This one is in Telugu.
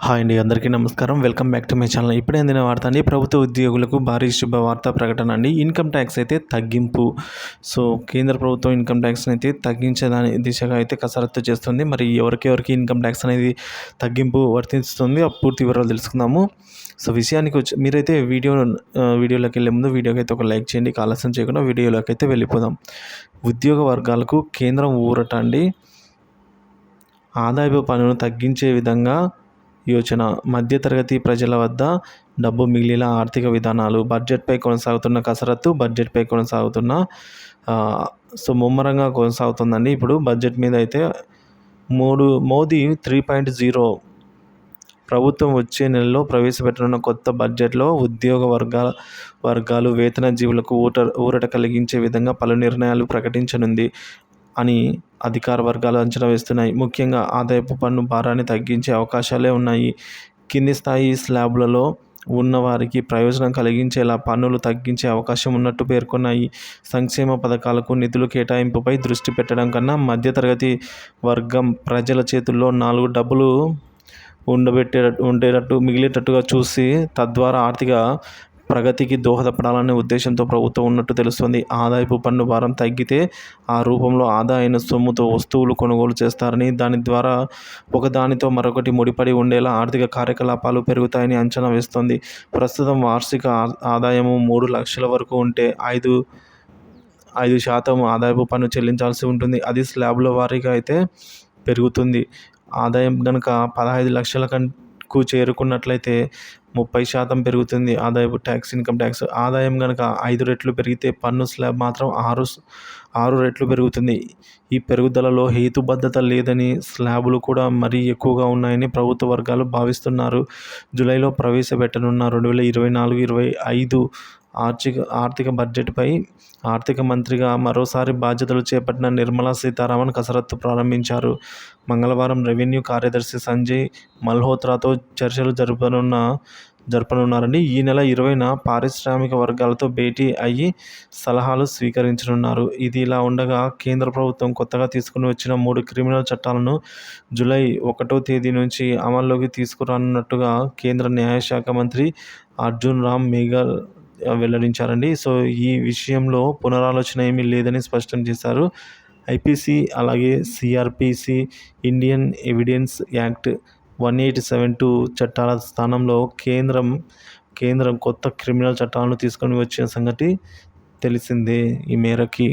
హాయ్ అండి, అందరికీ నమస్కారం. Welcome back to my channel. ఇప్పుడే అందిన వార్త అండి. ప్రభుత్వ ఉద్యోగులకు భారీ శుభవార్త ప్రకటన అండి. ఇన్కమ్ ట్యాక్స్ అయితే తగ్గింపు. సో కేంద్ర ప్రభుత్వం ఇన్కమ్ ట్యాక్స్ని అయితే తగ్గించేదాని దిశగా అయితే కసరత్తు చేస్తుంది. మరి ఎవరికి ఇన్కమ్ ట్యాక్స్ అనేది తగ్గింపు వర్తిస్తుంది, ఆ పూర్తి వివరాలు తెలుసుకుందాము. సో విషయానికి వచ్చి మీరైతే వీడియోలోకి వెళ్ళే ముందు వీడియోకి అయితే ఒక లైక్ చేయండి. ఆలస్యం చేయకుండా వీడియోలోకి అయితే వెళ్ళిపోదాం. ఉద్యోగ వర్గాలకు కేంద్రం ఊరట అండి. ఆదాయపు పన్నును తగ్గించే విధంగా యోచన. మధ్యతరగతి ప్రజల వద్ద డబ్బు మిగిలిన ఆర్థిక విధానాలు. బడ్జెట్పై కొనసాగుతున్న సో ముమ్మరంగా కొనసాగుతుందండి. ఇప్పుడు బడ్జెట్ మీద అయితే మోదీ 3.0 ప్రభుత్వం వచ్చే నెలలో ప్రవేశపెట్టనున్న కొత్త బడ్జెట్లో ఉద్యోగ వర్గాలు వేతన జీవులకు ఊరట కలిగించే విధంగా పలు నిర్ణయాలు ప్రకటించనుంది అని అధికార వర్గాలు అంచనా వేస్తున్నాయి. ముఖ్యంగా ఆదాయపు పన్ను భారాన్ని తగ్గించే అవకాశాలే ఉన్నాయి. కింది స్థాయి స్లాబ్లలో ఉన్నవారికి ప్రయోజనం కలిగించేలా పన్నులు తగ్గించే అవకాశం ఉన్నట్టు పేర్కొన్నాయి. సంక్షేమ పథకాలకు నిధులు కేటాయింపుపై దృష్టి పెట్టడం కన్నా మధ్యతరగతి వర్గం ప్రజల చేతుల్లో 4 డబ్బులు ఉండేటట్టు మిగిలేటట్టుగా చూసి తద్వారా ఆర్థిక ప్రగతికి దోహదపడాలనే ఉద్దేశంతో ప్రభుత్వం ఉన్నట్టు తెలుస్తోంది. ఆదాయపు పన్ను భారం తగ్గితే ఆ రూపంలో ఆదా అయిన సొమ్ముతో వస్తువులు కొనుగోలు చేస్తారని, దాని ద్వారా ఒకదానితో మరొకటి ముడిపడి ఉండేలా ఆర్థిక కార్యకలాపాలు పెరుగుతాయని అంచనా వేస్తోంది. ప్రస్తుతం వార్షిక ఆదాయము 3 లక్షల వరకు ఉంటే 5% ఆదాయపు పన్ను చెల్లించాల్సి ఉంటుంది. అది స్లాబ్ల వారీగా అయితే పెరుగుతుంది. ఆదాయం కనుక 15 లక్షలకు చేరుకున్నట్లయితే 30% పెరుగుతుంది ఆదాయపు ఇన్కమ్ ట్యాక్స్. ఆదాయం కనుక 5 రెట్లు పెరిగితే పన్ను స్లాబ్ మాత్రం 6 రెట్లు పెరుగుతుంది. ఈ పెరుగుదలలో హేతుబద్ధత లేదని, స్లాబులు కూడా మరీ ఎక్కువగా ఉన్నాయని ప్రభుత్వ వర్గాలు భావిస్తున్నారు. జూలైలో ప్రవేశపెట్టనున్న 2024-25 ఆర్థిక బడ్జెట్పై ఆర్థిక మంత్రిగా మరోసారి బాధ్యతలు చేపట్టిన నిర్మలా సీతారామన్ కసరత్తు ప్రారంభించారు. మంగళవారం రెవెన్యూ కార్యదర్శి సంజయ్ మల్హోత్రాతో చర్చలు జరపనున్నారండి. ఈ నెల 20న పారిశ్రామిక వర్గాలతో భేటీ అయ్యి సలహాలు స్వీకరించనున్నారు. ఇది ఇలా ఉండగా కేంద్ర ప్రభుత్వం కొత్తగా తీసుకుని వచ్చిన 3 క్రిమినల్ చట్టాలను జూలై 1వ తేదీ నుంచి అమల్లోకి తీసుకురానున్నట్టుగా కేంద్ర న్యాయశాఖ మంత్రి అర్జున్ రామ్ మేఘ్వాల్ వెల్లడించారండి. సో ఈ విషయంలో పునరాలోచన ఏమీ లేదని స్పష్టం చేశారు. ఐపీసీ అలాగే సిఆర్పిసి, ఇండియన్ ఎవిడెన్స్ యాక్ట్ 1872 చట్టాల స్థానంలో కేంద్రం కొత్త క్రిమినల్ చట్టాలను తీసుకొని వచ్చిన సంగతి తెలిసిందే. ఈ మేరకి